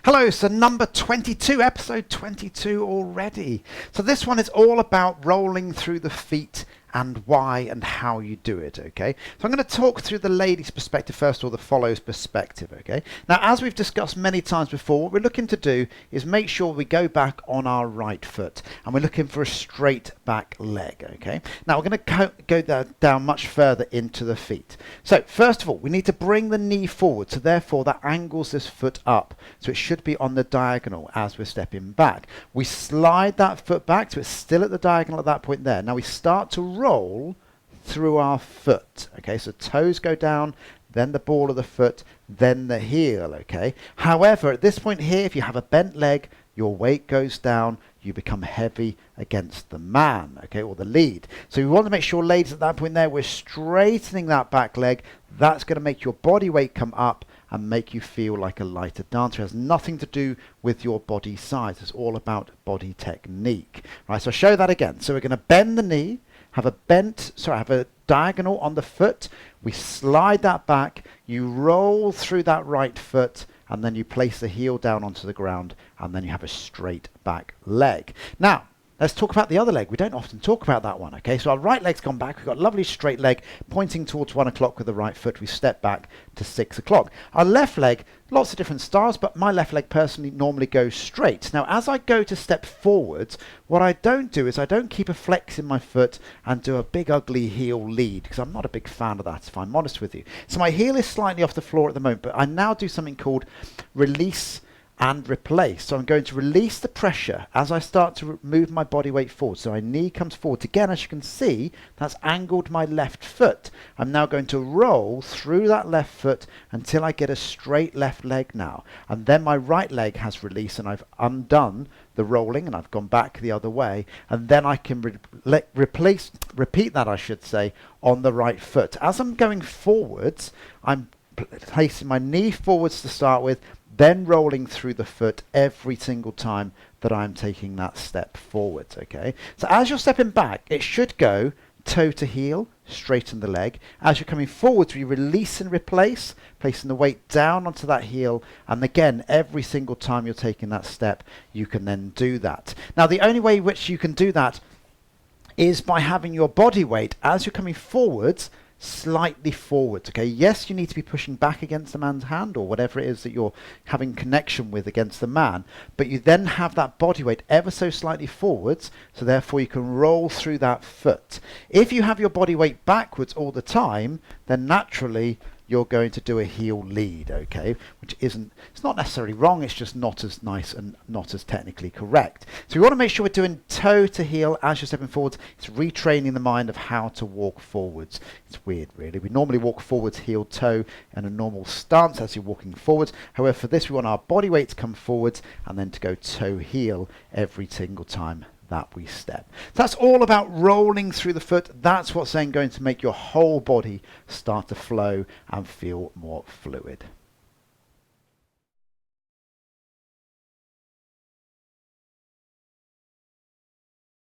Hello, so number 22, episode 22 already. So this one is all about rolling through the feet and why and how you do it, okay? So I'm going to talk through the lady's perspective first, or the follower's perspective, okay? Now, as we've discussed many times before, what we're looking to do is make sure we go back on our right foot, and we're looking for a straight back leg, okay? Now, we're going to go down much further into the feet. So, first of all, we need to bring the knee forward, so therefore that angles this foot up, so it should be on the diagonal as we're stepping back. We slide that foot back, so it's still at the diagonal at that point there. Now, we start to roll through our foot, okay? So toes go down, then the ball of the foot, then the heel, okay? However, at this point here, if you have a bent leg, your weight goes down, you become heavy against the man, okay, or the lead. So we want to make sure, ladies, at that point there, we're straightening that back leg. That's going to make your body weight come up and make you feel like a lighter dancer. It has nothing to do with your body size. It's all about body technique. Right, so I'll show that again. So we're going to bend the knee, have a diagonal on the foot. We slide that back, you roll through that right foot, and then you place the heel down onto the ground, and then you have a straight back leg. Now, let's talk about the other leg. We don't often talk about that one, okay? So our right leg's gone back. We've got a lovely straight leg pointing towards 1 o'clock with the right foot. We step back to 6 o'clock. Our left leg, lots of different styles, but my left leg personally normally goes straight. Now, as I go to step forwards, what I don't do is I don't keep a flex in my foot and do a big ugly heel lead, because I'm not a big fan of that, if I'm honest with you. So my heel is slightly off the floor at the moment, but I now do something called release and replace. So I'm going to release the pressure as I start to move my body weight forward. So my knee comes forward. Again, as you can see, that's angled my left foot. I'm now going to roll through that left foot until I get a straight left leg now. And then my right leg has released, and I've undone the rolling and I've gone back the other way. And then I can repeat that, I should say, on the right foot. As I'm going forwards, I'm placing my knee forwards to start with, then rolling through the foot every single time that I'm taking that step forwards, okay? So as you're stepping back, it should go toe to heel, straighten the leg. As you're coming forwards, we release and replace, placing the weight down onto that heel, and again, every single time you're taking that step, you can then do that. Now, the only way in which you can do that is by having your body weight, as you're coming forwards, slightly forwards, okay? Yes, you need to be pushing back against the man's hand or whatever it is that you're having connection with against the man, but you then have that body weight ever so slightly forwards, so therefore you can roll through that foot. If you have your body weight backwards all the time, then naturally you're going to do a heel lead, okay? Which isn't, it's not necessarily wrong, it's just not as nice and not as technically correct. So we want to make sure we're doing toe to heel as you're stepping forwards. It's retraining the mind of how to walk forwards. It's weird, really. We normally walk forwards, heel, toe, in a normal stance as you're walking forwards. However, for this, we want our body weight to come forwards and then to go toe heel every single time that we step. So that's all about rolling through the foot. That's what's then going to make your whole body start to flow and feel more fluid.